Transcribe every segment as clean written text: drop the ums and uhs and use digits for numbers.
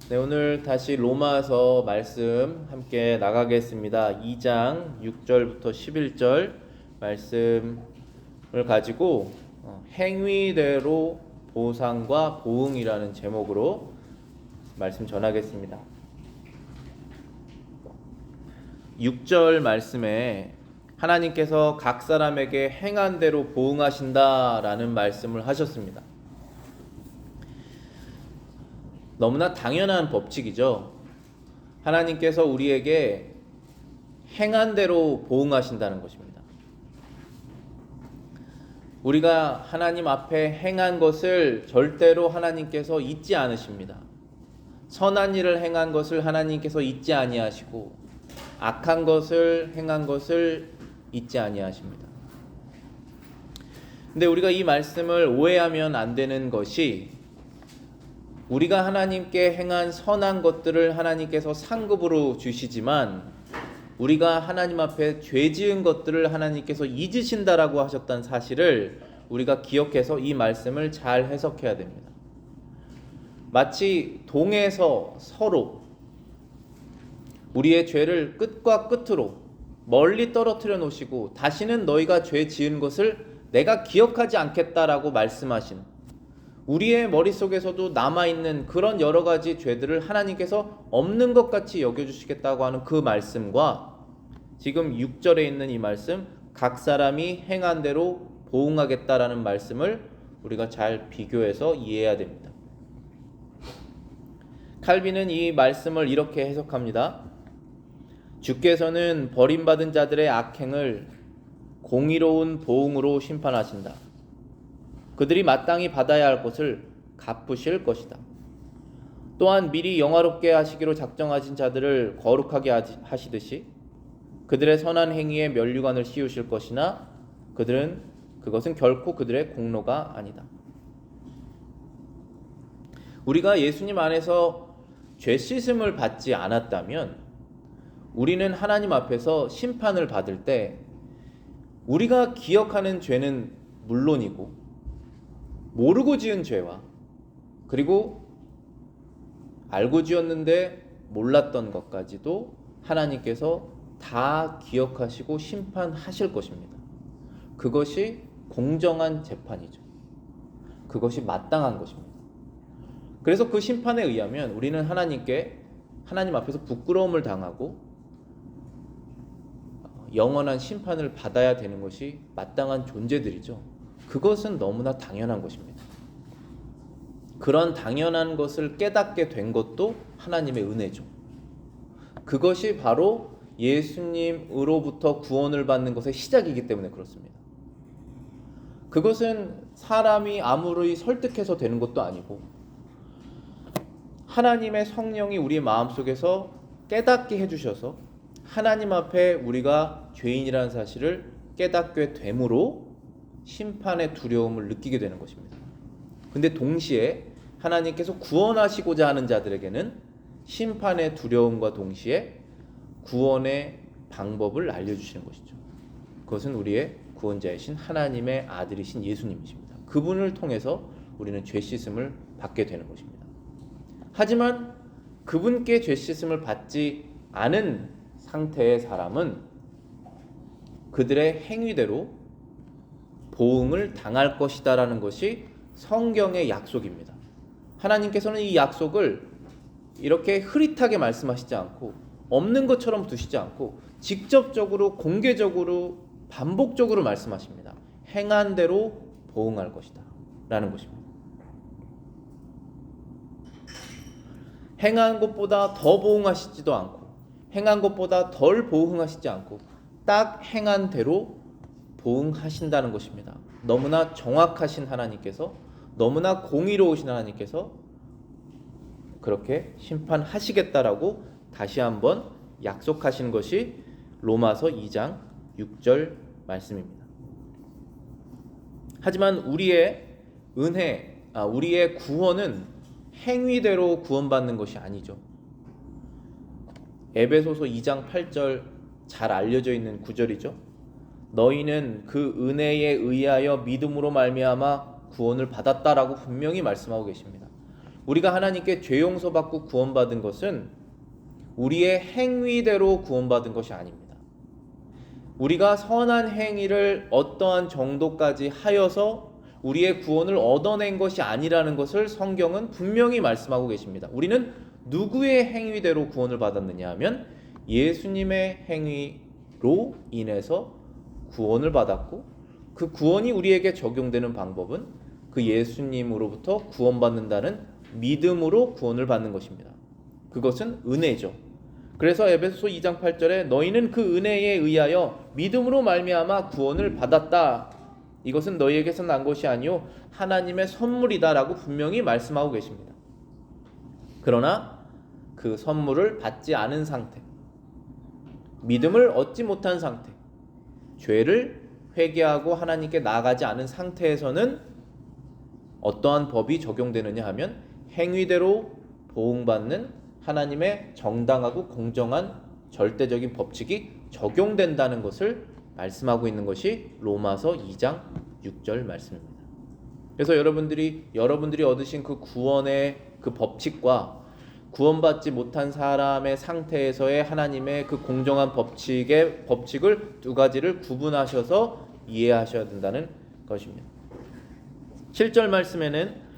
네, 오늘 다시 로마서 말씀 함께 나가겠습니다. 2장 6절부터 11절 말씀을 가지고 행위대로 보상과 보응이라는 제목으로 말씀 전하겠습니다. 6절 말씀에 하나님께서 각 사람에게 행한 대로 보응하신다라는 말씀을 하셨습니다. 너무나 당연한 법칙이죠. 하나님께서 우리에게 행한 대로 보응하신다는 것입니다. 우리가 하나님 앞에 행한 것을 절대로 하나님께서 잊지 않으십니다. 선한 일을 행한 것을 하나님께서 잊지 아니하시고 악한 것을 행한 것을 잊지 아니하십니다. 근데 우리가 이 말씀을 오해하면 안 되는 것이, 우리가 하나님께 행한 선한 것들을 하나님께서 상급으로 주시지만 우리가 하나님 앞에 죄 지은 것들을 하나님께서 잊으신다라고 하셨다는 사실을 우리가 기억해서 이 말씀을 잘 해석해야 됩니다. 마치 동에서 서로 우리의 죄를 끝과 끝으로 멀리 떨어뜨려 놓으시고 다시는 너희가 죄 지은 것을 내가 기억하지 않겠다라고 말씀하신, 우리의 머릿속에서도 남아있는 그런 여러 가지 죄들을 하나님께서 없는 것 같이 여겨주시겠다고 하는 그 말씀과 지금 6절에 있는 이 말씀, 각 사람이 행한 대로 보응하겠다라는 말씀을 우리가 잘 비교해서 이해해야 됩니다. 칼빈은 이 말씀을 이렇게 해석합니다. 주께서는 버림받은 자들의 악행을 공의로운 보응으로 심판하신다. 그들이 마땅히 받아야 할 것을 갚으실 것이다. 또한 미리 영화롭게 하시기로 작정하신 자들을 거룩하게 하시듯이 그들의 선한 행위에 면류관을 씌우실 것이나 그것은 결코 그들의 공로가 아니다. 우리가 예수님 안에서 죄 씻음을 받지 않았다면 우리는 하나님 앞에서 심판을 받을 때 우리가 기억하는 죄는 물론이고 모르고 지은 죄와 그리고 알고 지었는데 몰랐던 것까지도 하나님께서 다 기억하시고 심판하실 것입니다. 그것이 공정한 재판이죠. 그것이 마땅한 것입니다. 그래서 그 심판에 의하면 우리는 하나님 앞에서 부끄러움을 당하고 영원한 심판을 받아야 되는 것이 마땅한 존재들이죠. 그것은 너무나 당연한 것입니다. 그런 당연한 것을 깨닫게 된 것도 하나님의 은혜죠. 그것이 바로 예수님으로부터 구원을 받는 것의 시작이기 때문에 그렇습니다. 그것은 사람이 아무리 설득해서 되는 것도 아니고 하나님의 성령이 우리 마음속에서 깨닫게 해주셔서 하나님 앞에 우리가 죄인이라는 사실을 깨닫게 됨으로 심판의 두려움을 느끼게 되는 것입니다. 근데 동시에 하나님께서 구원하시고자 하는 자들에게는 심판의 두려움과 동시에 구원의 방법을 알려주시는 것이죠. 그것은 우리의 구원자이신 하나님의 아들이신 예수님이십니다. 그분을 통해서 우리는 죄 씻음을 받게 되는 것입니다. 하지만 그분께 죄 씻음을 받지 않은 상태의 사람은 그들의 행위대로 보응을 당할 것이다라는 것이 성경의 약속입니다. 하나님께서는 이 약속을 이렇게 흐릿하게 말씀하시지 않고 없는 것처럼 두시지 않고 직접적으로 공개적으로 반복적으로 말씀하십니다. 행한 대로 보응할 것이다 라는 것입니다. 행한 것보다 더 보응하시지도 않고 행한 것보다 덜 보응하시지 않고 딱 행한 대로 보응하신다는 것입니다. 너무나 정확하신 하나님께서, 너무나 공의로우신 하나님께서 그렇게 심판하시겠다라고 다시 한번 약속하신 것이 로마서 2장 6절 말씀입니다. 하지만 우리의 우리의 구원은 행위대로 구원받는 것이 아니죠. 에베소서 2장 8절 잘 알려져 있는 구절이죠. 너희는 그 은혜에 의하여 믿음으로 말미암아 구원을 받았다라고 분명히 말씀하고 계십니다. 우리가 하나님께 죄 용서받고 구원받은 것은 우리의 행위대로 구원받은 것이 아닙니다. 우리가 선한 행위를 어떠한 정도까지 하여서 우리의 구원을 얻어낸 것이 아니라는 것을 성경은 분명히 말씀하고 계십니다. 우리는 누구의 행위대로 구원을 받았느냐 하면 예수님의 행위로 인해서 구원을 받았고, 그 구원이 우리에게 적용되는 방법은 그 예수님으로부터 구원받는다는 믿음으로 구원을 받는 것입니다. 그것은 은혜죠. 그래서 에베소서 2장 8절에 너희는 그 은혜에 의하여 믿음으로 말미암아 구원을 받았다. 이것은 너희에게서 난 것이 아니요 하나님의 선물이다라고 분명히 말씀하고 계십니다. 그러나 그 선물을 받지 않은 상태, 믿음을 얻지 못한 상태, 죄를 회개하고 하나님께 나아가지 않은 상태에서는 어떠한 법이 적용되느냐 하면 행위대로 보응받는 하나님의 정당하고 공정한 절대적인 법칙이 적용된다는 것을 말씀하고 있는 것이 로마서 2장 6절 말씀입니다. 그래서 여러분들이 얻으신 그 구원의 그 법칙과 구원받지 못한 사람의 상태에서의 하나님의 그 공정한 법칙을 두 가지를 구분하셔서 이해하셔야 된다는 것입니다. 7절 말씀에는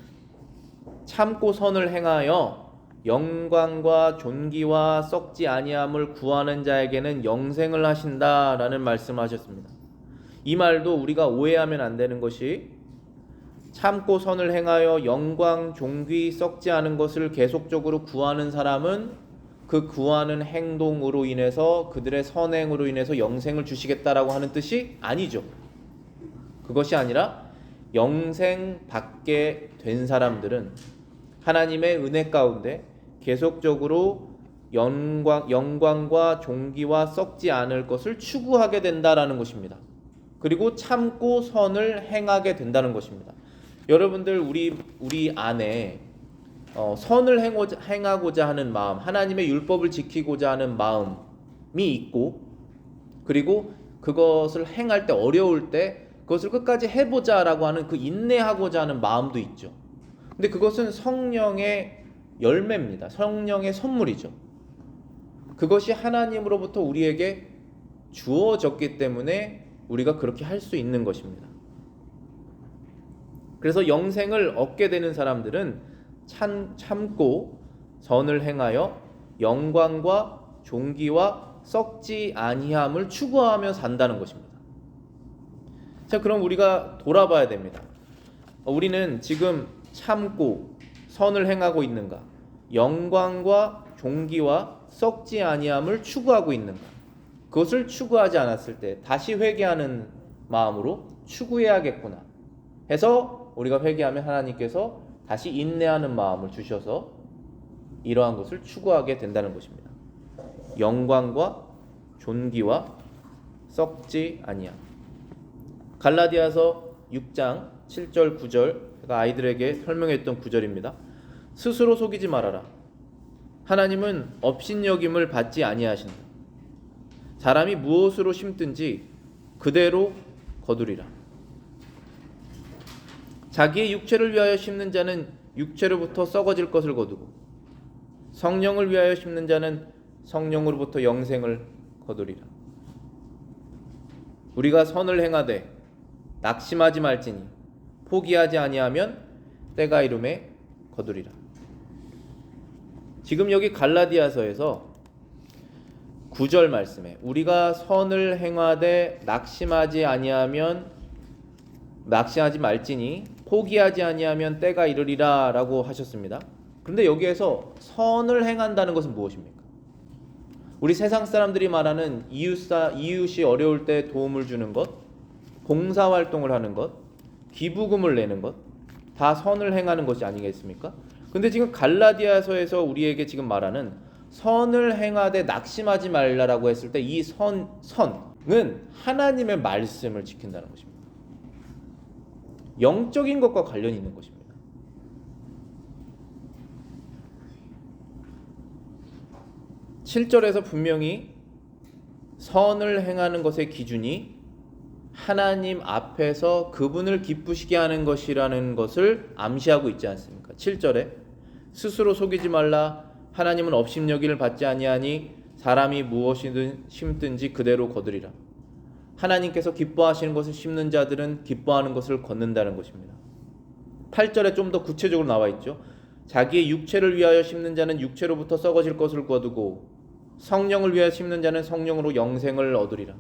참고 선을 행하여 영광과 존귀와 썩지 아니함을 구하는 자에게는 영생을 하신다라는 말씀을 하셨습니다. 이 말도 우리가 오해하면 안 되는 것이, 참고 선을 행하여 영광, 존귀, 썩지 않은 것을 계속적으로 구하는 사람은 그 구하는 행동으로 인해서 그들의 선행으로 인해서 영생을 주시겠다라고 하는 뜻이 아니죠. 그것이 아니라 영생 받게 된 사람들은 하나님의 은혜 가운데 계속적으로 영광과 존귀와 썩지 않을 것을 추구하게 된다라는 것입니다. 그리고 참고 선을 행하게 된다는 것입니다. 여러분들 우리 안에 선을 행하고자 하는 마음, 하나님의 율법을 지키고자 하는 마음이 있고, 그리고 그것을 행할 때 어려울 때 그것을 끝까지 해보자라고 하는 그 인내하고자 하는 마음도 있죠. 근데 그것은 성령의 열매입니다. 성령의 선물이죠. 그것이 하나님으로부터 우리에게 주어졌기 때문에 우리가 그렇게 할 수 있는 것입니다. 그래서 영생을 얻게 되는 사람들은 참고 선을 행하여 영광과 존귀와 썩지 아니함을 추구하며 산다는 것입니다. 자, 그럼 우리가 돌아봐야 됩니다. 우리는 지금 참고 선을 행하고 있는가? 영광과 존귀와 썩지 아니함을 추구하고 있는가? 그것을 추구하지 않았을 때 다시 회개하는 마음으로 추구해야겠구나 해서 우리가 회개하면 하나님께서 다시 인내하는 마음을 주셔서 이러한 것을 추구하게 된다는 것입니다. 영광과 존귀와 썩지 아니함. 갈라디아서 6장 7절 9절 제가 아이들에게 설명했던 구절입니다. 스스로 속이지 말아라. 하나님은 업신여김을 받지 아니하신다. 사람이 무엇으로 심든지 그대로 거두리라. 자기의 육체를 위하여 심는 자는 육체로부터 썩어질 것을 거두고 성령을 위하여 심는 자는 성령으로부터 영생을 거두리라. 우리가 선을 행하되 낙심하지 말지니 포기하지 아니하면 때가 이름에 거두리라. 지금 여기 갈라디아서에서 9절 말씀에 우리가 선을 행하되 낙심하지 말지니 포기하지 아니하면 때가 이르리라 라고 하셨습니다. 그런데 여기에서 선을 행한다는 것은 무엇입니까? 우리 세상 사람들이 말하는 이웃이 어려울 때 도움을 주는 것, 봉사활동을 하는 것, 기부금을 내는 것, 다 선을 행하는 것이 아니겠습니까? 근데 지금 갈라디아서에서 우리에게 지금 말하는 선을 행하되 낙심하지 말라라고 했을 때 이 선은 하나님의 말씀을 지킨다는 것입니다. 영적인 것과 관련이 있는 것입니다. (7절에서) 분명히 선을 행하는 것의 기준이 하나님 앞에서 그분을 기쁘시게 하는 것이라는 것을 암시하고 있지 않습니까? 7절에 스스로 속이지 말라. 하나님은 업신여기를 받지 아니하니 사람이 무엇이든 심든지 그대로 거두리라. 하나님께서 기뻐하시는 것을 심는 자들은 기뻐하는 것을 걷는다는 것입니다. 8절에 좀 더 구체적으로 나와 있죠. 자기의 육체를 위하여 심는 자는 육체로부터 썩어질 것을 거두고 성령을 위하여 심는 자는 성령으로 영생을 얻으리라.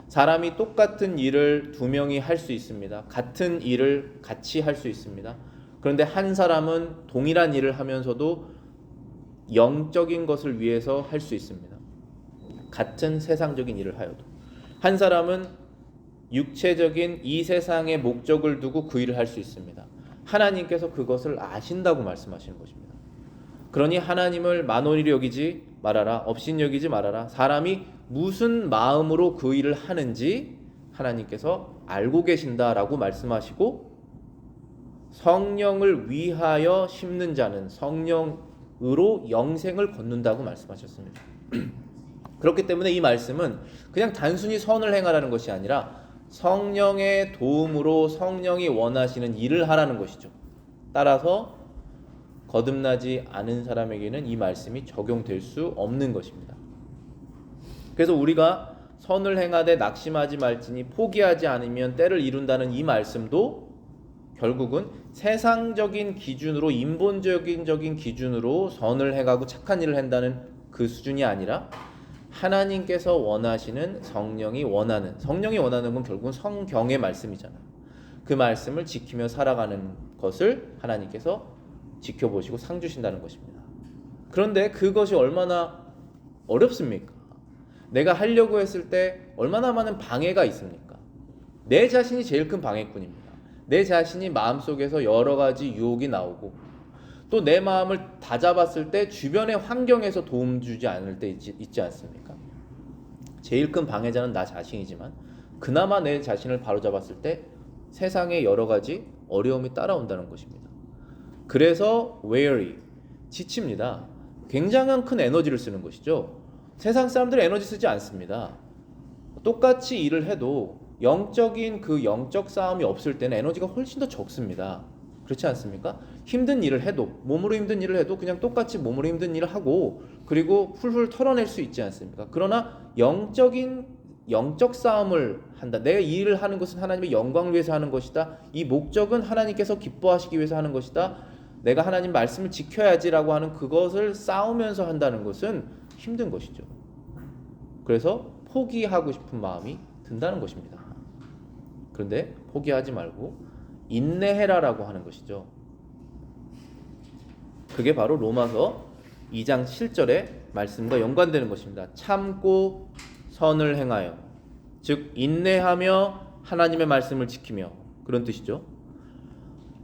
사람이 똑같은 일을 두 명이 할 수 있습니다. 같은 일을 같이 할 수 있습니다. 그런데 한 사람은 동일한 일을 하면서도 영적인 것을 위해서 할 수 있습니다. 같은 세상적인 일을 하여도. 한 사람은 육체적인 이 세상의 목적을 두고 그 일을 할 수 있습니다. 하나님께서 그것을 아신다고 말씀하시는 것입니다. 그러니 하나님을 만원이로 여기지 말아라. 업신여기지 말아라. 사람이 무슨 마음으로 그 일을 하는지 하나님께서 알고 계신다라고 말씀하시고, 성령을 위하여 심는 자는 성령으로 영생을 걷는다고 말씀하셨습니다. 그렇기 때문에 이 말씀은 그냥 단순히 선을 행하라는 것이 아니라 성령의 도움으로 성령이 원하시는 일을 하라는 것이죠. 따라서 거듭나지 않은 사람에게는 이 말씀이 적용될 수 없는 것입니다. 그래서 우리가 선을 행하되 낙심하지 말지니 포기하지 않으면 때를 이룬다는 이 말씀도 결국은 세상적인 기준으로, 인본적인 기준으로 선을 행하고 착한 일을 한다는 그 수준이 아니라 하나님께서 원하시는, 성령이 원하는 건 결국은 성경의 말씀이잖아요. 그 말씀을 지키며 살아가는 것을 하나님께서 지켜보시고 상 주신다는 것입니다. 그런데 그것이 얼마나 어렵습니까? 내가 하려고 했을 때 얼마나 많은 방해가 있습니까? 내 자신이 제일 큰 방해꾼입니다. 내 자신이 마음속에서 여러 가지 유혹이 나오고, 또 내 마음을 다잡았을 때 주변의 환경에서 도움 주지 않을 때 있지 않습니까? 제일 큰 방해자는 나 자신이지만 그나마 내 자신을 바로잡았을 때 세상에 여러 가지 어려움이 따라온다는 것입니다. 그래서 weary, 지칩니다. 굉장한 큰 에너지를 쓰는 것이죠. 세상 사람들은 에너지 쓰지 않습니다. 똑같이 일을 해도 영적인 그 영적 싸움이 없을 때는 에너지가 훨씬 더 적습니다. 그렇지 않습니까? 힘든 일을 해도, 몸으로 힘든 일을 해도 그냥 똑같이 몸으로 힘든 일을 하고 그리고 훌훌 털어낼 수 있지 않습니까? 그러나 영적 싸움을 한다. 내가 이 일을 하는 것은 하나님의 영광을 위해서 하는 것이다. 이 목적은 하나님께서 기뻐하시기 위해서 하는 것이다. 내가 하나님 말씀을 지켜야지라고 하는 그것을 싸우면서 한다는 것은 힘든 것이죠. 그래서 포기하고 싶은 마음이 든다는 것입니다. 그런데 포기하지 말고 인내해라라고 하는 것이죠. 그게 바로 로마서 2장 7절의 말씀과 연관되는 것입니다. 참고 선을 행하여, 즉 인내하며 하나님의 말씀을 지키며, 그런 뜻이죠.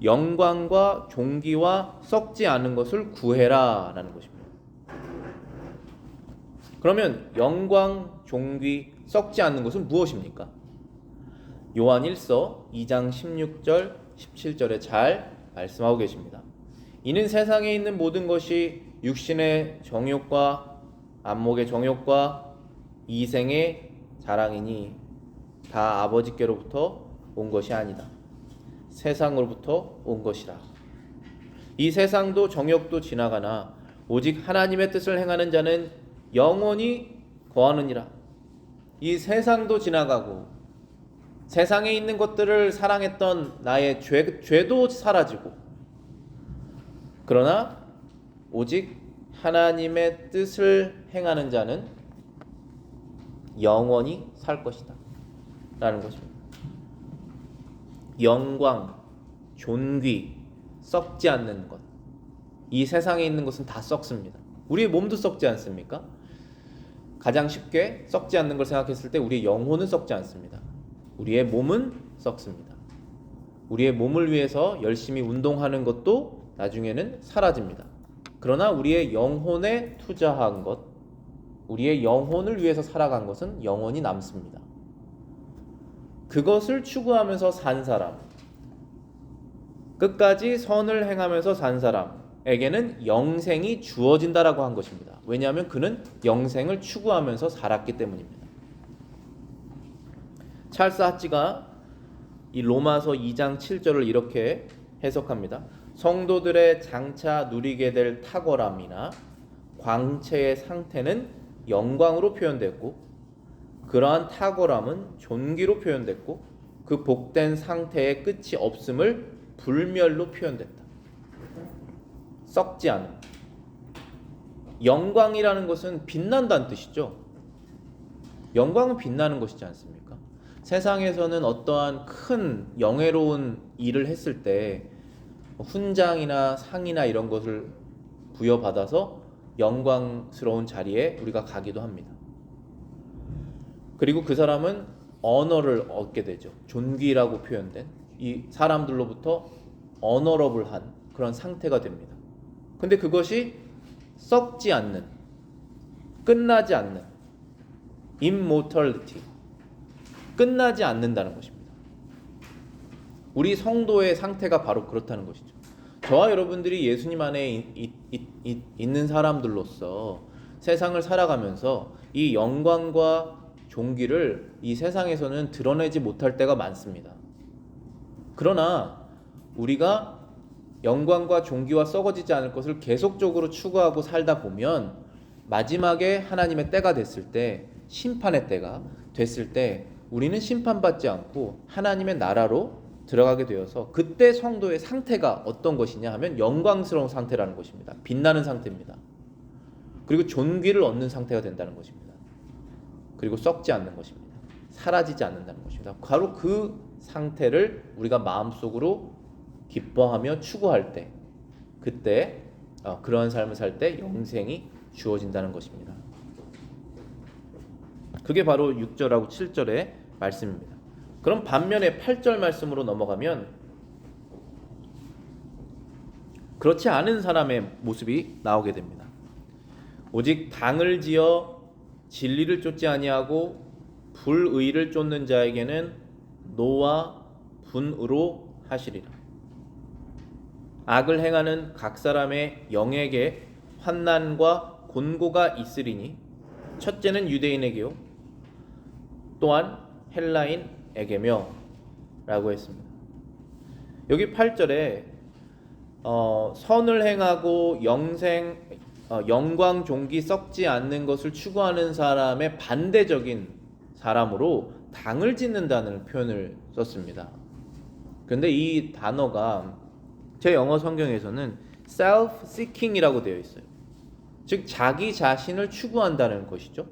영광과 존귀와 썩지 않은 것을 구해라 라는 것입니다. 그러면 영광, 존귀, 썩지 않는 것은 무엇입니까? 요한 1서 2장 16절 17절에 잘 말씀하고 계십니다. 이는 세상에 있는 모든 것이 육신의 정욕과 안목의 정욕과 이생의 자랑이니 다 아버지께로부터 온 것이 아니다. 세상으로부터 온 것이라. 이 세상도 정욕도 지나가나 오직 하나님의 뜻을 행하는 자는 영원히 거하느니라. 이 세상도 지나가고 세상에 있는 것들을 사랑했던 나의 죄도 사라지고, 그러나 오직 하나님의 뜻을 행하는 자는 영원히 살 것이다 라는 것입니다. 영광, 존귀, 썩지 않는 것, 이 세상에 있는 것은 다 썩습니다. 우리의 몸도 썩지 않습니까? 가장 쉽게 썩지 않는 걸 생각했을 때 우리의 영혼은 썩지 않습니다. 우리의 몸은 썩습니다. 우리의 몸을 위해서 열심히 운동하는 것도 나중에는 사라집니다. 그러나 우리의 영혼에 투자한 것, 우리의 영혼을 위해서 살아간 것은 영원히 남습니다. 그것을 추구하면서 산 사람, 끝까지 선을 행하면서 산 사람에게는 영생이 주어진다라고 한 것입니다. 왜냐하면 그는 영생을 추구하면서 살았기 때문입니다. 찰스 하치가 이 로마서 2장 7절을 이렇게 해석합니다. 성도들의 장차 누리게 될 탁월함이나 광채의 상태는 영광으로 표현됐고, 그러한 탁월함은 존귀로 표현됐고, 그 복된 상태의 끝이 없음을 불멸로 표현됐다. 썩지 않음. 영광이라는 것은 빛난다는 뜻이죠. 영광은 빛나는 것이지 않습니까? 세상에서는 어떠한 큰 영예로운 일을 했을 때 훈장이나 상이나 이런 것을 부여받아서 영광스러운 자리에 우리가 가기도 합니다. 그리고 그 사람은 언어를 얻게 되죠. 존귀라고 표현된 이 사람들로부터 어너러블한 그런 상태가 됩니다. 근데 그것이 썩지 않는, 끝나지 않는 immortality, 끝나지 않는다는 것입니다. 우리 성도의 상태가 바로 그렇다는 것이죠. 저와 여러분들이 예수님 안에 있는 사람들로서 세상을 살아가면서 이 영광과 존귀를 이 세상에서는 드러내지 못할 때가 많습니다. 그러나 우리가 영광과 존귀와 썩어지지 않을 것을 계속적으로 추구하고 살다 보면 마지막에 하나님의 때가 됐을 때, 심판의 때가 됐을 때 우리는 심판받지 않고 하나님의 나라로 들어가게 되어서 그때 성도의 상태가 어떤 것이냐 하면 영광스러운 상태라는 것입니다. 빛나는 상태입니다. 그리고 존귀를 얻는 상태가 된다는 것입니다. 그리고 썩지 않는 것입니다. 사라지지 않는다는 것입니다. 바로 그 상태를 우리가 마음속으로 기뻐하며 추구할 때, 그때 그러한 삶을 살 때 영생이 주어진다는 것입니다. 그게 바로 6절하고 7절의 말씀입니다. 그럼 반면에 8절 말씀으로 넘어가면 그렇지 않은 사람의 모습이 나오게 됩니다. 오직 당을 지어 진리를 쫓지 아니하고 불의를 쫓는 자에게는 노와 분으로 하시리라. 악을 행하는 각 사람의 영에게 환난과 곤고가 있으리니 첫째는 유대인에게요 또한 헬라인에게며 라고 했습니다. 여기 8절에 선을 행하고 영광 존귀 썩지 않는 것을 추구하는 사람의 반대적인 사람으로 당을 짓는다는 표현을 썼습니다. 그런데 이 단어가 제 영어 성경에서는 self-seeking이라고 되어 있어요. 즉 자기 자신을 추구한다는 것이죠.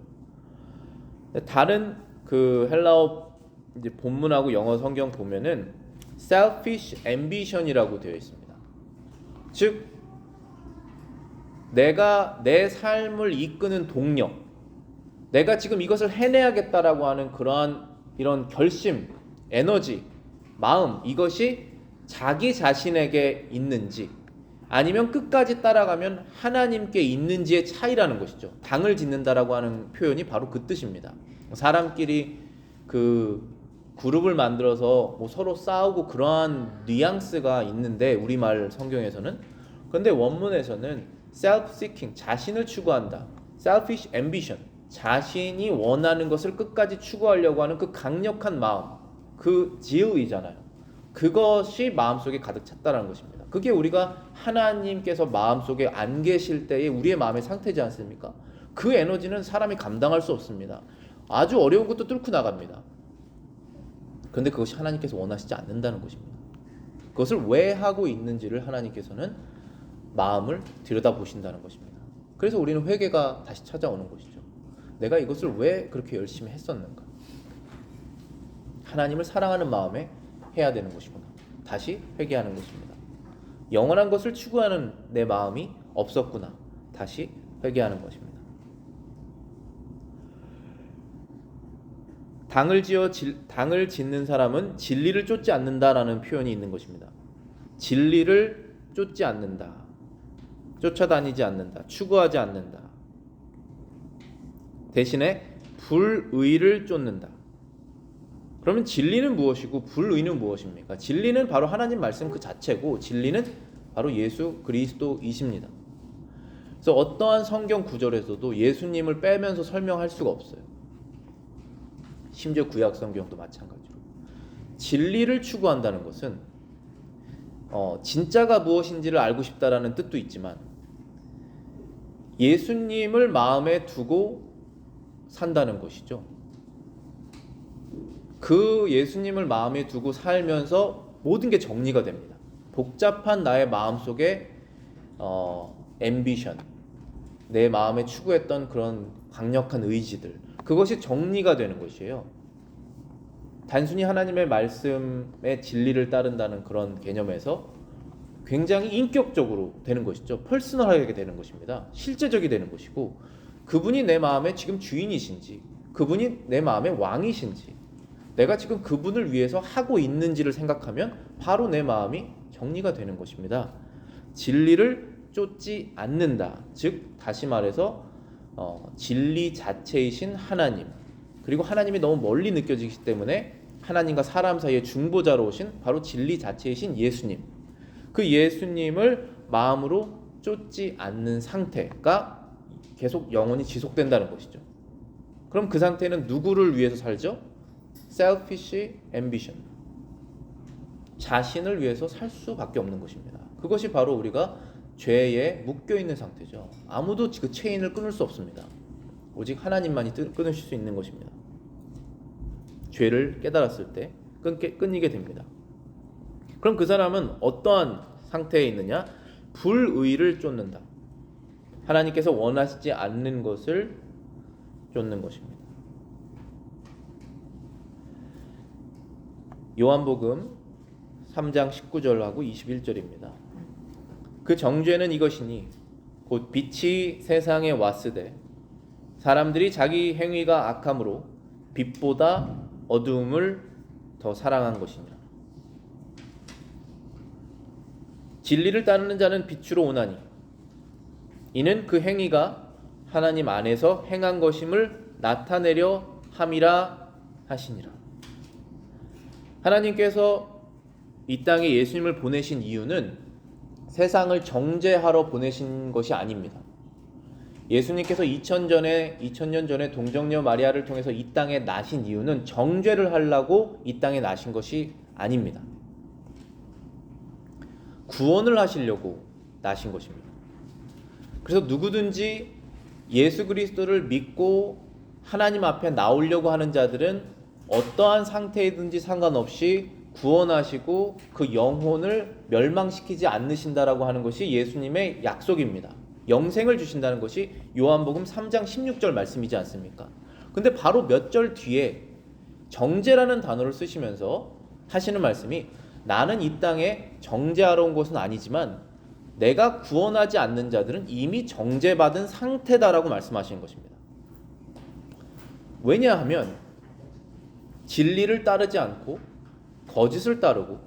다른 그 헬라어 이제 본문하고 영어 성경 보면은 selfish ambition이라고 되어 있습니다. 즉 내가 내 삶을 이끄는 동력, 내가 지금 이것을 해내야겠다라고 하는 그러한 이런 결심, 에너지, 마음, 이것이 자기 자신에게 있는지 아니면 끝까지 따라가면 하나님께 있는지의 차이라는 것이죠. 당을 짓는다라고 하는 표현이 바로 그 뜻입니다. 사람끼리 그 그룹을 만들어서 뭐 서로 싸우고 그러한 뉘앙스가 있는데 우리말 성경에서는, 그런데 원문에서는 self-seeking, 자신을 추구한다, selfish ambition, 자신이 원하는 것을 끝까지 추구하려고 하는 그 강력한 마음, 그 지혜이잖아요. 그것이 마음속에 가득 찼다는 것입니다. 그게 우리가 하나님께서 마음속에 안 계실 때의 우리의 마음의 상태지 않습니까? 그 에너지는 사람이 감당할 수 없습니다. 아주 어려운 것도 뚫고 나갑니다. 그런데 그것이 하나님께서 원하시지 않는다는 것입니다. 그것을 왜 하고 있는지를 하나님께서는 마음을 들여다보신다는 것입니다. 그래서 우리는 회개가 다시 찾아오는 것이죠. 내가 이것을 왜 그렇게 열심히 했었는가? 하나님을 사랑하는 마음에 해야 되는 것이구나. 다시 회개하는 것입니다. 영원한 것을 추구하는 내 마음이 없었구나. 다시 회개하는 것입니다. 당을 짓는 사람은 진리를 쫓지 않는다라는 표현이 있는 것입니다. 진리를 쫓지 않는다. 쫓아다니지 않는다. 추구하지 않는다. 대신에 불의를 쫓는다. 그러면 진리는 무엇이고 불의는 무엇입니까? 진리는 바로 하나님 말씀 그 자체고 진리는 바로 예수 그리스도이십니다. 그래서 어떠한 성경 구절에서도 예수님을 빼면서 설명할 수가 없어요. 심지어 구약 성경도 마찬가지로. 진리를 추구한다는 것은 진짜가 무엇인지를 알고 싶다라는 뜻도 있지만 예수님을 마음에 두고 산다는 것이죠. 그 예수님을 마음에 두고 살면서 모든 게 정리가 됩니다. 복잡한 나의 마음속에 앰비션, 내 마음에 추구했던 그런 강력한 의지들, 그것이 정리가 되는 것이에요. 단순히 하나님의 말씀의 진리를 따른다는 그런 개념에서 굉장히 인격적으로 되는 것이죠. 퍼스널하게 되는 것입니다. 실제적이 되는 것이고, 그분이 내 마음의 지금 주인이신지, 그분이 내 마음의 왕이신지, 내가 지금 그분을 위해서 하고 있는지를 생각하면 바로 내 마음이 정리가 되는 것입니다. 진리를 쫓지 않는다. 즉 다시 말해서 진리 자체이신 하나님, 그리고 하나님이 너무 멀리 느껴지기 때문에 하나님과 사람 사이의 중보자로 오신 바로 진리 자체이신 예수님, 그 예수님을 마음으로 쫓지 않는 상태가 계속 영원히 지속된다는 것이죠. 그럼 그 상태는 누구를 위해서 살죠? selfish ambition, 자신을 위해서 살 수밖에 없는 것입니다. 그것이 바로 우리가 죄에 묶여있는 상태죠. 아무도 그 체인을 끊을 수 없습니다. 오직 하나님만이 끊으실 수 있는 것입니다. 죄를 깨달았을 때 끊이게 됩니다. 그럼 그 사람은 어떠한 상태에 있느냐? 불의를 쫓는다. 하나님께서 원하시지 않는 것을 쫓는 것입니다. 요한복음 3장 19절하고 21절입니다. 그 정죄는 이것이니 곧 빛이 세상에 왔으되 사람들이 자기 행위가 악함으로 빛보다 어두움을 더 사랑한 것이냐. 진리를 따르는 자는 빛으로 오나니 이는 그 행위가 하나님 안에서 행한 것임을 나타내려 함이라 하시니라. 하나님께서 이 땅에 예수님을 보내신 이유는 세상을 정죄하러 보내신 것이 아닙니다. 예수님께서 2000년 전에 동정녀 마리아를 통해서 이 땅에 나신 이유는 정죄를 하려고 이 땅에 나신 것이 아닙니다. 구원을 하시려고 나신 것입니다. 그래서 누구든지 예수 그리스도를 믿고 하나님 앞에 나오려고 하는 자들은 어떠한 상태이든지 상관없이 구원하시고 그 영혼을 멸망시키지 않으신다라고 하는 것이 예수님의 약속입니다. 영생을 주신다는 것이 요한복음 3장 16절 말씀이지 않습니까? 근데 바로 몇 절 뒤에 정죄라는 단어를 쓰시면서 하시는 말씀이 나는 이 땅에 정죄하러 온 것은 아니지만 내가 구원하지 않는 자들은 이미 정죄받은 상태다라고 말씀하시는 것입니다. 왜냐하면 진리를 따르지 않고 거짓을 따르고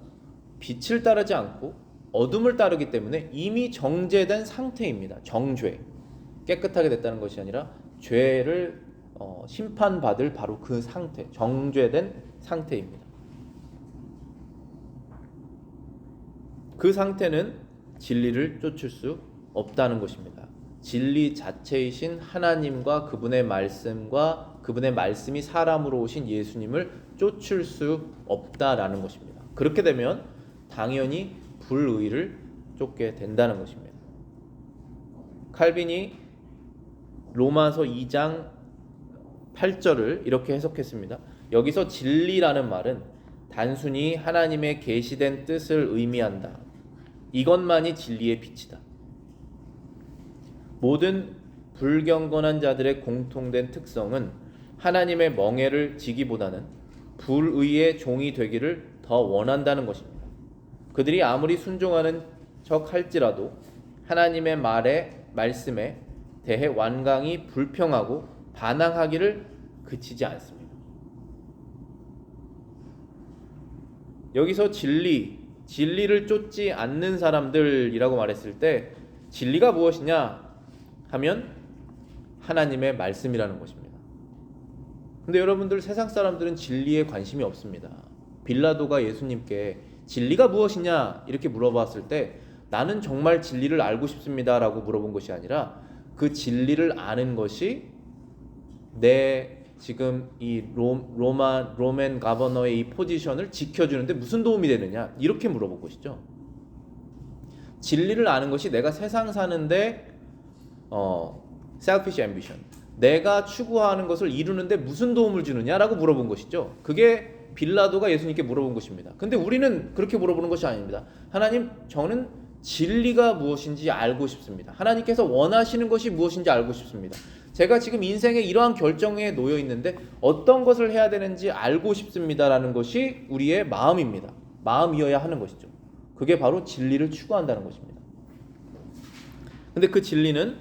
빛을 따르지 않고 어둠을 따르기 때문에 이미 정죄된 상태입니다. 정죄. 깨끗하게 됐다는 것이 아니라 죄를 심판받을 바로 그 상태, 정죄된 상태입니다. 그 상태는 진리를 쫓을 수 없다는 것입니다. 진리 자체이신 하나님과 그분의 말씀과 그분의 말씀이 사람으로 오신 예수님을 쫓을 수 없다라는 것입니다. 그렇게 되면 당연히 불의를 쫓게 된다는 것입니다. 칼빈이 로마서 2장 8절을 이렇게 해석했습니다. 여기서 진리라는 말은 단순히 하나님의 계시된 뜻을 의미한다. 이것만이 진리의 빛이다. 모든 불경건한 자들의 공통된 특성은 하나님의 멍에를 지기보다는 불의의 종이 되기를 더 원한다는 것입니다. 그들이 아무리 순종하는 척 할지라도 하나님의 말씀에 대해 완강히 불평하고 반항하기를 그치지 않습니다. 여기서 진리를 쫓지 않는 사람들이라고 말했을 때 진리가 무엇이냐 하면 하나님의 말씀이라는 것입니다. 근데 여러분들 세상 사람들은 진리에 관심이 없습니다. 빌라도가 예수님께 진리가 무엇이냐 이렇게 물어봤을 때 나는 정말 진리를 알고 싶습니다 라고 물어본 것이 아니라 그 진리를 아는 것이 내 지금 이 로맨 가버너의 이 포지션을 지켜주는데 무슨 도움이 되느냐 이렇게 물어본 것이죠. 진리를 아는 것이 내가 세상 사는데 selfish ambition, 내가 추구하는 것을 이루는데 무슨 도움을 주느냐라고 물어본 것이죠. 그게 빌라도가 예수님께 물어본 것입니다. 근데 우리는 그렇게 물어보는 것이 아닙니다. 하나님, 저는 진리가 무엇인지 알고 싶습니다. 하나님께서 원하시는 것이 무엇인지 알고 싶습니다. 제가 지금 인생에 이러한 결정에 놓여 있는데 어떤 것을 해야 되는지 알고 싶습니다라는 것이 우리의 마음입니다. 마음이어야 하는 것이죠. 그게 바로 진리를 추구한다는 것입니다. 근데 그 진리는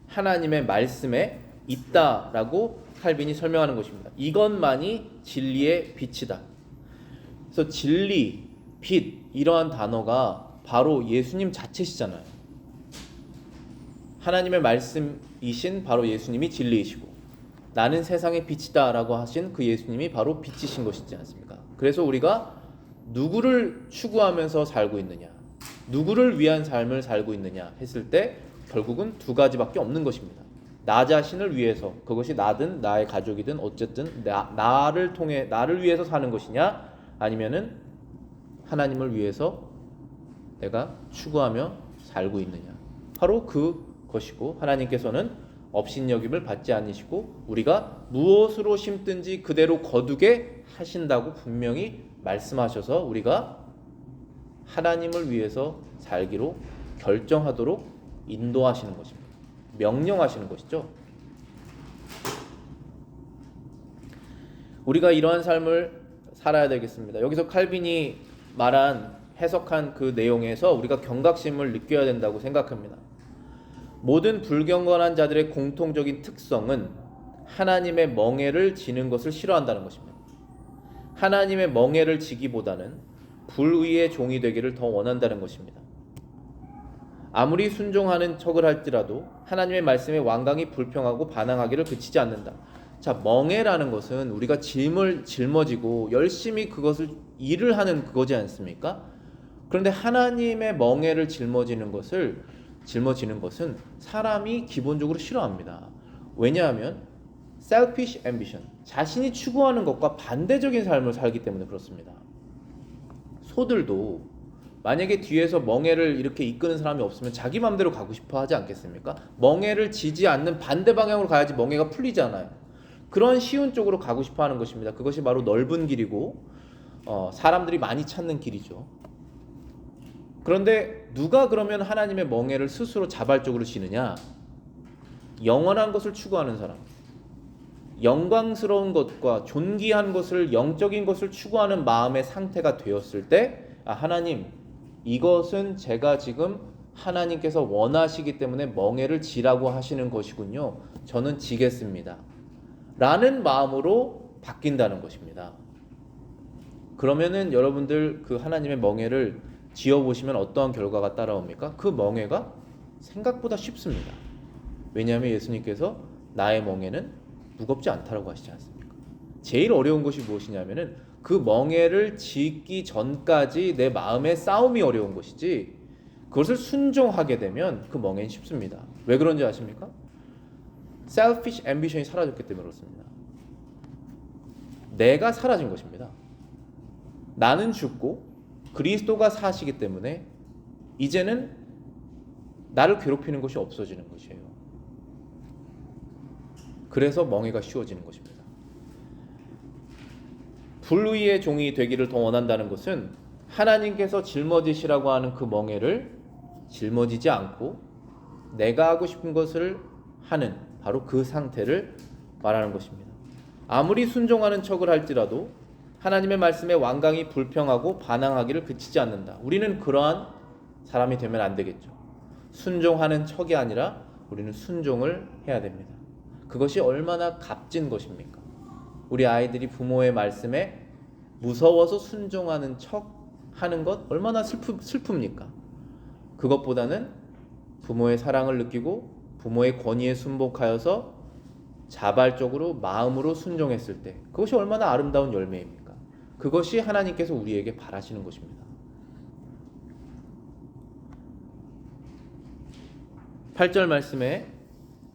하나님의 말씀에 있다라고 칼빈이 설명하는 것입니다. 이것만이 진리의 빛이다. 그래서 진리, 빛, 이러한 단어가 바로 예수님 자체시잖아요. 하나님의 말씀이신 바로 예수님이 진리이시고, 나는 세상의 빛이다 라고 하신 그 예수님이 바로 빛이신 것이지 않습니까? 그래서 우리가 누구를 추구하면서 살고 있느냐, 누구를 위한 삶을 살고 있느냐 했을 때 결국은 두 가지밖에 없는 것입니다. 나 자신을 위해서, 그것이 나든 나의 가족이든 어쨌든 나를 통해 나를 위해서 사는 것이냐, 아니면은 하나님을 위해서 내가 추구하며 살고 있느냐. 바로 그것이고, 하나님께서는 업신여김을 받지 않으시고 우리가 무엇으로 심든지 그대로 거두게 하신다고 분명히 말씀하셔서 우리가 하나님을 위해서 살기로 결정하도록 인도하시는 것입니다. 명령하시는 것이죠. 우리가 이러한 삶을 살아야 되겠습니다. 여기서 칼빈이 해석한 그 내용에서 우리가 경각심을 느껴야 된다고 생각합니다. 모든 불경건한 자들의 공통적인 특성은 하나님의 멍에를 지는 것을 싫어한다는 것입니다. 하나님의 멍에를 지기보다는 불의의 종이 되기를 더 원한다는 것입니다. 아무리 순종하는 척을 할지라도 하나님의 말씀에 완강히 불평하고 반항하기를 그치지 않는다. 자, 멍에라는 것은 우리가 짊어지고 열심히 그것을 일을 하는 그거지 않습니까? 그런데 하나님의 멍에를 짊어지는 것은 사람이 기본적으로 싫어합니다. 왜냐하면 selfish ambition, 자신이 추구하는 것과 반대적인 삶을 살기 때문에 그렇습니다. 소들도 만약에 뒤에서 멍에를 이렇게 이끄는 사람이 없으면 자기 마음대로 가고 싶어 하지 않겠습니까? 멍에를 지지 않는 반대 방향으로 가야지 멍에가 풀리잖아요. 그런 쉬운 쪽으로 가고 싶어 하는 것입니다. 그것이 바로 넓은 길이고 사람들이 많이 찾는 길이죠. 그런데 누가 그러면 하나님의 멍에를 스스로 자발적으로 지느냐? 영원한 것을 추구하는 사람, 영광스러운 것과 존귀한 것을, 영적인 것을 추구하는 마음의 상태가 되었을 때, 하나님, 이것은 제가 지금 하나님께서 원하시기 때문에 멍에를 지라고 하시는 것이군요. 저는 지겠습니다. 라는 마음으로 바뀐다는 것입니다. 그러면은 여러분들 그 하나님의 멍에를 지어보시면 어떠한 결과가 따라옵니까? 그 멍에가 생각보다 쉽습니다. 왜냐하면 예수님께서 나의 멍에는 무겁지 않다라고 하시지 않습니까? 제일 어려운 것이 무엇이냐면은 그 멍에를 짓기 전까지 내 마음의 싸움이 어려운 것이지, 그것을 순종하게 되면 그 멍에는 쉽습니다. 왜 그런지 아십니까? selfish ambition이 사라졌기 때문에 그렇습니다. 내가 사라진 것입니다. 나는 죽고 그리스도가 사시기 때문에 이제는 나를 괴롭히는 것이 없어지는 것이에요. 그래서 멍에가 쉬워지는 것입니다. 불의의 종이 되기를 더 원한다는 것은 하나님께서 짊어지시라고 하는 그 멍에를 짊어지지 않고 내가 하고 싶은 것을 하는 바로 그 상태를 말하는 것입니다. 아무리 순종하는 척을 할지라도 하나님의 말씀에 완강히 불평하고 반항하기를 그치지 않는다. 우리는 그러한 사람이 되면 안 되겠죠. 순종하는 척이 아니라 우리는 순종을 해야 됩니다. 그것이 얼마나 값진 것입니까? 우리 아이들이 부모의 말씀에 무서워서 순종하는 척 하는 것 얼마나 슬픕니까? 그것보다는 부모의 사랑을 느끼고 부모의 권위에 순복하여서 자발적으로 마음으로 순종했을 때 그것이 얼마나 아름다운 열매입니까? 그것이 하나님께서 우리에게 바라시는 것입니다. 8절 말씀에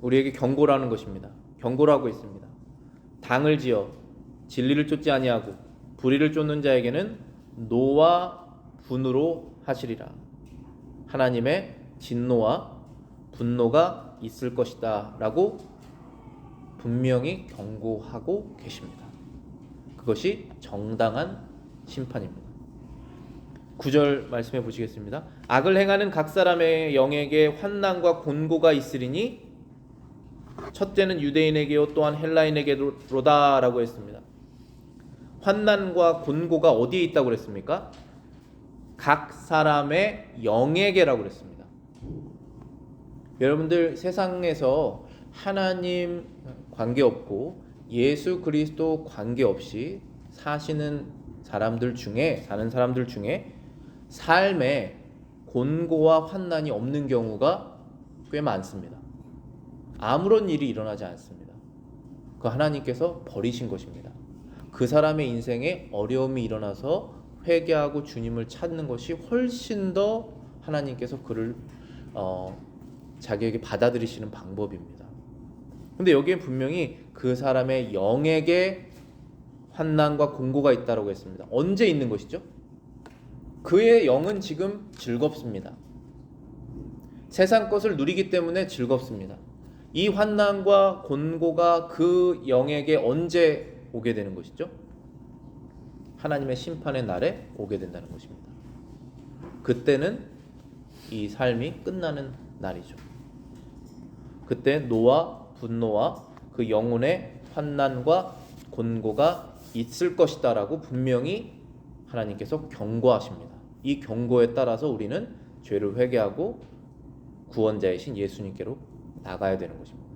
우리에게 경고를 하는 것입니다. 경고를 하고 있습니다. 당을 지어 진리를 쫓지 아니하고 불의를 쫓는 자에게는 노와 분으로 하시리라. 하나님의 진노와 분노가 있을 것이다 라고 분명히 경고하고 계십니다. 그것이 정당한 심판입니다. 9절 말씀해 보시겠습니다. 악을 행하는 각 사람의 영에게 환난과 곤고가 있으리니 첫째는 유대인에게요 또한 헬라인에게로다 라고 했습니다. 환난과 곤고가 어디에 있다고 그랬습니까? 각 사람의 영에게라고 그랬습니다. 여러분들 중에서 하나님 관계없고 예수 그리스도 관계없이 사는 사람들 중에 삶에 곤고와 환난이 없는 경우가 꽤 많습니다. 아무런 일이 일어나지 않습니다. 그 하나님께서 버리신 것입니다. 그 사람의 인생에 어려움이 일어나서 회개하고 주님을 찾는 것이 훨씬 더 하나님께서 그를 자기에게 받아들이시는 방법입니다. 근데 여기에 분명히 그 사람의 영에게 환난과 곤고가 있다고 했습니다. 언제 있는 것이죠? 그의 영은 지금 즐겁습니다. 세상 것을 누리기 때문에 즐겁습니다. 이 환난과 곤고가 그 영에게 언제 오게 되는 것이죠? 하나님의 심판의 날에 오게 된다는 것입니다. 그때는 이 삶이 끝나는 날이죠. 그때 노와 분노와 그 영혼의 환난과 곤고가 있을 것이다 라고 분명히 하나님께서 경고하십니다. 이 경고에 따라서 우리는 죄를 회개하고 구원자이신 예수님께로 나가야 되는 것입니다.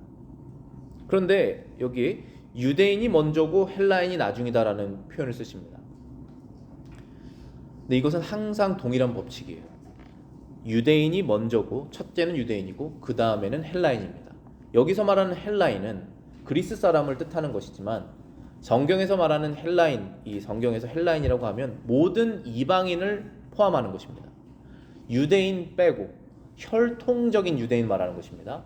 그런데 여기 유대인이 먼저고 헬라인이 나중이다라는 표현을 쓰십니다. 근데 이것은 항상 동일한 법칙이에요. 유대인이 먼저고 첫째는 유대인이고 그 다음에는 헬라인입니다. 여기서 말하는 헬라인은 그리스 사람을 뜻하는 것이지만 성경에서 말하는 헬라인, 이 성경에서 헬라인이라고 하면 모든 이방인을 포함하는 것입니다. 유대인 빼고 혈통적인 유대인 말하는 것입니다.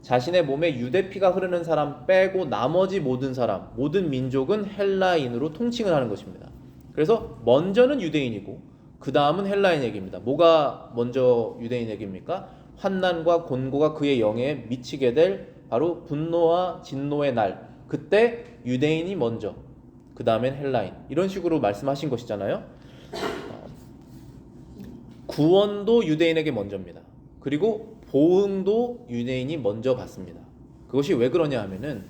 자신의 몸에 유대피가 흐르는 사람 빼고 나머지 모든 사람, 모든 민족은 헬라인으로 통칭을 하는 것입니다. 그래서 먼저는 유대인이고 그 다음은 헬라인 얘기입니다. 뭐가 먼저 유대인 얘기입니까? 환난과 곤고가 그의 영에 미치게 될 바로 분노와 진노의 날, 그때 유대인이 먼저, 그 다음엔 헬라인, 이런 식으로 말씀하신 것이잖아요. 구원도 유대인에게 먼저입니다. 그리고 보응도 유대인이 먼저 받습니다. 그것이 왜 그러냐 하면은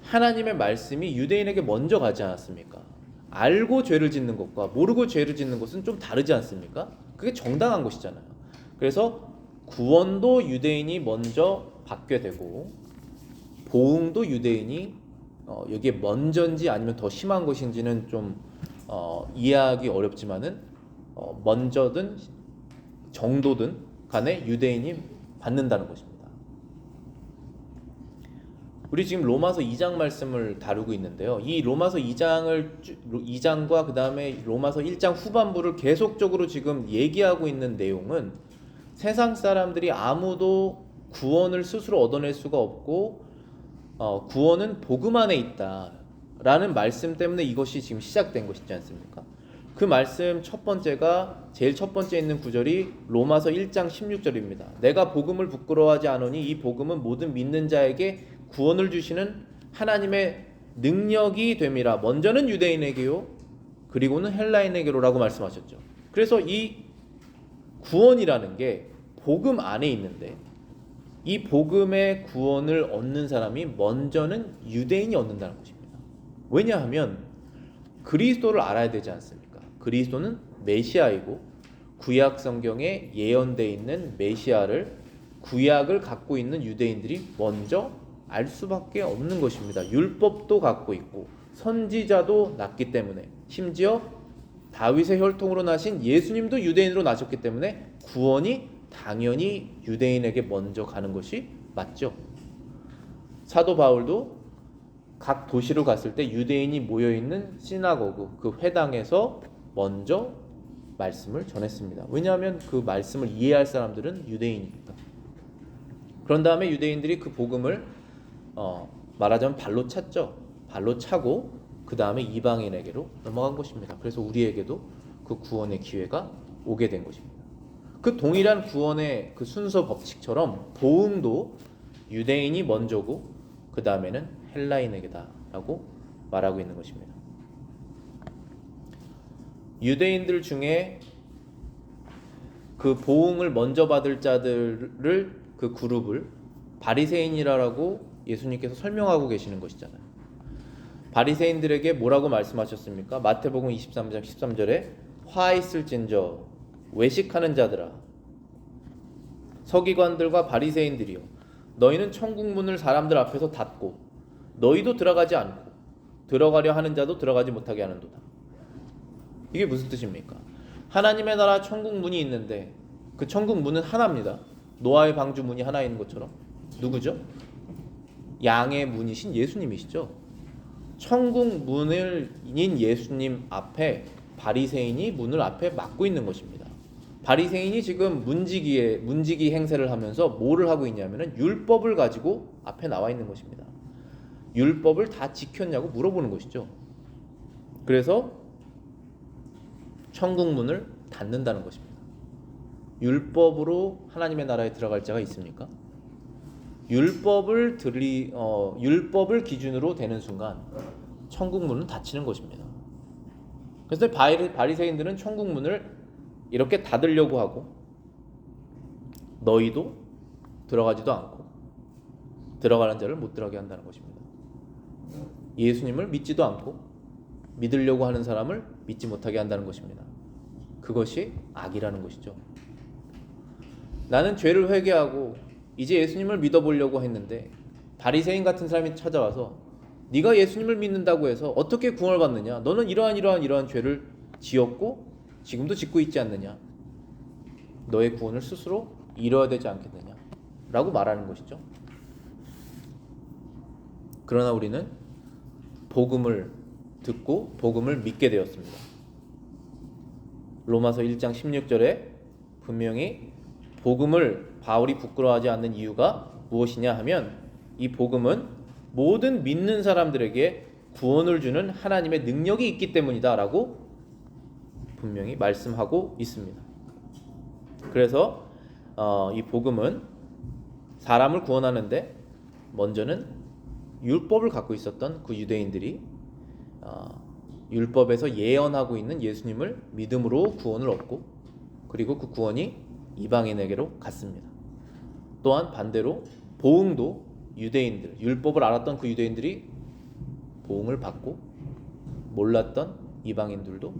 하나님의 말씀이 유대인에게 먼저 가지 않았습니까? 알고 죄를 짓는 것과 모르고 죄를 짓는 것은 좀 다르지 않습니까? 그게 정당한 것이잖아요. 그래서 구원도 유대인이 먼저 받게 되고 보응도 유대인이 여기에 먼저인지 아니면 더 심한 것인지는 좀 이해하기 어렵지만은 먼저든 정도든 간에 유대인이 받는다는 것입니다. 우리 지금 로마서 2장 말씀을 다루고 있는데요. 이 로마서 2장과 그 다음에 로마서 1장 후반부를 계속적으로 지금 얘기하고 있는 내용은 세상 사람들이 아무도 구원을 스스로 얻어낼 수가 없고 구원은 복음 안에 있다라는 말씀 때문에 이것이 지금 시작된 것이지 않습니까? 그 말씀 제일 첫 번째 있는 구절이 로마서 1장 16절입니다. 내가 복음을 부끄러워하지 않으니 이 복음은 모든 믿는 자에게 구원을 주시는 하나님의 능력이 됨이라. 먼저는 유대인에게요 그리고는 헬라인에게로라고 말씀하셨죠. 그래서 이 구원이라는 게 복음 안에 있는데 이 복음의 구원을 얻는 사람이 먼저는 유대인이 얻는다는 것입니다. 왜냐하면 그리스도를 알아야 되지 않습니까? 그리스도는 메시아이고 구약 성경에 예언되어 있는 메시아를 구약을 갖고 있는 유대인들이 먼저 알 수밖에 없는 것입니다. 율법도 갖고 있고 선지자도 났기 때문에 심지어 다윗의 혈통으로 나신 예수님도 유대인으로 나셨기 때문에 구원이 당연히 유대인에게 먼저 가는 것이 맞죠. 사도 바울도 각 도시로 갔을 때 유대인이 모여있는 시나고그 그 회당에서 먼저 말씀을 전했습니다. 왜냐하면 그 말씀을 이해할 사람들은 유대인이니까. 그런 다음에 유대인들이 그 복음을 말하자면 발로 찼죠. 발로 차고 그 다음에 이방인에게로 넘어간 것입니다. 그래서 우리에게도 그 구원의 기회가 오게 된 것입니다. 그 동일한 구원의 그 순서 법칙처럼 복음도 유대인이 먼저고 그 다음에는 헬라인에게다라고 말하고 있는 것입니다. 유대인들 중에 그 보응을 먼저 받을 자들을 그 그룹을 바리새인이라고 예수님께서 설명하고 계시는 것이잖아요. 바리새인들에게 뭐라고 말씀하셨습니까? 마태복음 23장 13절에 화 있을진저 외식하는 자들아 서기관들과 바리새인들이여 너희는 천국 문을 사람들 앞에서 닫고 너희도 들어가지 않고 들어가려 하는 자도 들어가지 못하게 하는도다. 이게 무슨 뜻입니까? 하나님의 나라 천국 문이 있는데 그 천국 문은 하나입니다. 노아의 방주 문이 하나 있는 것처럼. 누구죠? 양의 문이신 예수님이시죠. 천국 문인 예수님 앞에 바리새인이 문을 앞에 막고 있는 것입니다. 바리새인이 지금 문지기 행세를 하면서 뭐를 하고 있냐면은 율법을 가지고 앞에 나와 있는 것입니다. 율법을 다 지켰냐고 물어보는 것이죠. 그래서 천국 문을 닫는다는 것입니다. 율법으로 하나님의 나라에 들어갈 자가 있습니까? 율법을 기준으로 되는 순간 천국 문은 닫히는 것입니다. 그래서 바리새인들은 천국 문을 이렇게 닫으려고 하고 너희도 들어가지도 않고 들어가는 자를 못 들어가게 한다는 것입니다. 예수님을 믿지도 않고 믿으려고 하는 사람을 믿지 못하게 한다는 것입니다. 그것이 악이라는 것이죠. 나는 죄를 회개하고 이제 예수님을 믿어보려고 했는데 바리새인 같은 사람이 찾아와서 네가 예수님을 믿는다고 해서 어떻게 구원을 받느냐? 너는 이러한 죄를 지었고 지금도 짓고 있지 않느냐? 너의 구원을 스스로 이뤄야 되지 않겠느냐? 라고 말하는 것이죠. 그러나 우리는 복음을 듣고 복음을 믿게 되었습니다. 로마서 1장 16절에 분명히 복음을 바울이 부끄러워하지 않는 이유가 무엇이냐 하면 이 복음은 모든 믿는 사람들에게 구원을 주는 하나님의 능력이 있기 때문이다 라고 분명히 말씀하고 있습니다. 그래서 이 복음은 사람을 구원하는데 먼저는 율법을 갖고 있었던 그 유대인들이 율법에서 예언하고 있는 예수님을 믿음으로 구원을 얻고 그리고 그 구원이 이방인에게로 갔습니다. 또한 반대로 보응도 유대인들, 율법을 알았던 그 유대인들이 보응을 받고 몰랐던 이방인들도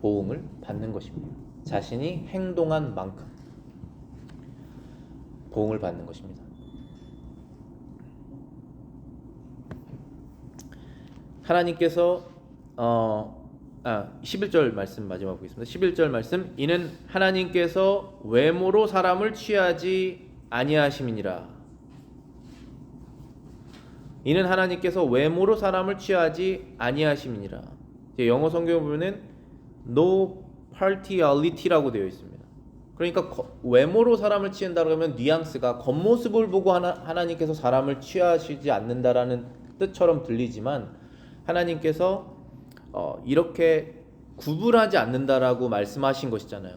보응을 받는 것입니다. 자신이 행동한 만큼 보응을 받는 것입니다. 하나님께서 11절 말씀 마지막 보겠습니다. 11절 말씀 이는 하나님께서 외모로 사람을 취하지 아니하심이니라. 이는 하나님께서 외모로 사람을 취하지 아니하심이니라. 영어 성경에 보면은 no partiality라고 되어 있습니다. 그러니까 외모로 사람을 취한다고 하면 뉘앙스가 겉모습을 보고 하나님께서 사람을 취하시지 않는다라는 뜻처럼 들리지만 하나님께서 이렇게 구분하지 않는다라고 말씀하신 것이잖아요.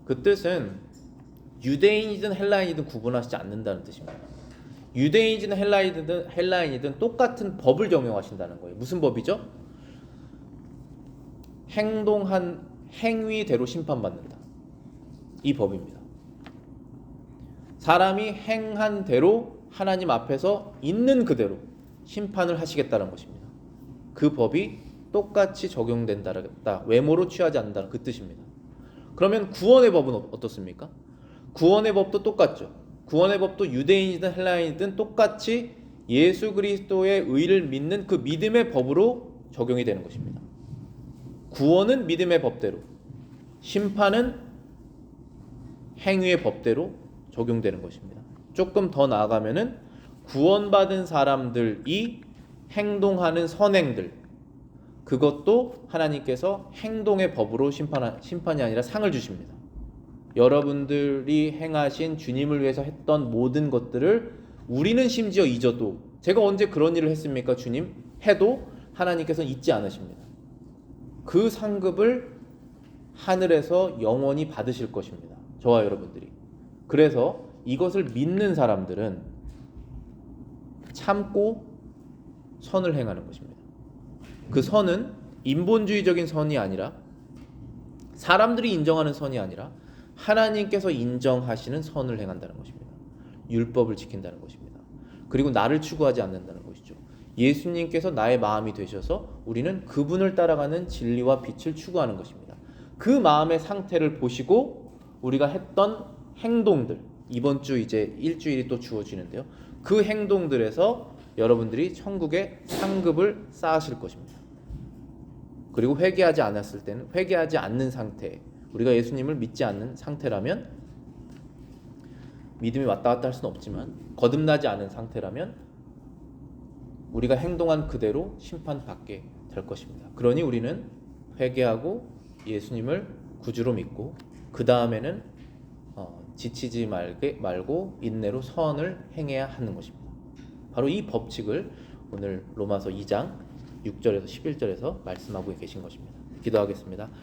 그 뜻은 유대인이든 헬라인이든 구분하시지 않는다는 뜻입니다. 유대인이든 헬라인이든 똑같은 법을 적용하신다는 거예요. 무슨 법이죠? 행동한 행위대로 심판받는다. 이 법입니다. 사람이 행한 대로 하나님 앞에서 있는 그대로 심판을 하시겠다는 것입니다. 그 법이 똑같이 적용된다. 외모로 취하지 않는다는 그 뜻입니다. 그러면 구원의 법은 어떻습니까? 구원의 법도 똑같죠. 구원의 법도 유대인이든 헬라인이든 똑같이 예수 그리스도의 의를 믿는 그 믿음의 법으로 적용이 되는 것입니다. 구원은 믿음의 법대로, 심판은 행위의 법대로 적용되는 것입니다. 조금 더 나아가면은 구원받은 사람들이 행동하는 선행들, 그것도 하나님께서 행동의 법으로 심판이 아니라 상을 주십니다. 여러분들이 행하신 주님을 위해서 했던 모든 것들을 우리는 심지어 잊어도, 제가 언제 그런 일을 했습니까? 주님 해도 하나님께서는 잊지 않으십니다. 그 상급을 하늘에서 영원히 받으실 것입니다. 저와 여러분들이. 그래서 이것을 믿는 사람들은 참고 선을 행하는 것입니다. 그 선은 인본주의적인 선이 아니라, 사람들이 인정하는 선이 아니라 하나님께서 인정하시는 선을 행한다는 것입니다. 율법을 지킨다는 것입니다. 그리고 나를 추구하지 않는다는 것이죠. 예수님께서 나의 마음이 되셔서 우리는 그분을 따라가는 진리와 빛을 추구하는 것입니다. 그 마음의 상태를 보시고 우리가 했던 행동들, 이번 주 이제 일주일이 또 주어지는데요. 그 행동들에서 여러분들이 천국의 상급을 쌓으실 것입니다. 그리고 회개하지 않았을 때는, 회개하지 않는 상태, 우리가 예수님을 믿지 않는 상태라면, 믿음이 왔다 갔다 할 수는 없지만 거듭나지 않은 상태라면 우리가 행동한 그대로 심판받게 될 것입니다. 그러니 우리는 회개하고 예수님을 구주로 믿고 그 다음에는 지치지 말고 인내로 선을 행해야 하는 것입니다. 바로 이 법칙을 오늘 로마서 2장 6절에서 11절에서 말씀하고 계신 것입니다. 기도하겠습니다.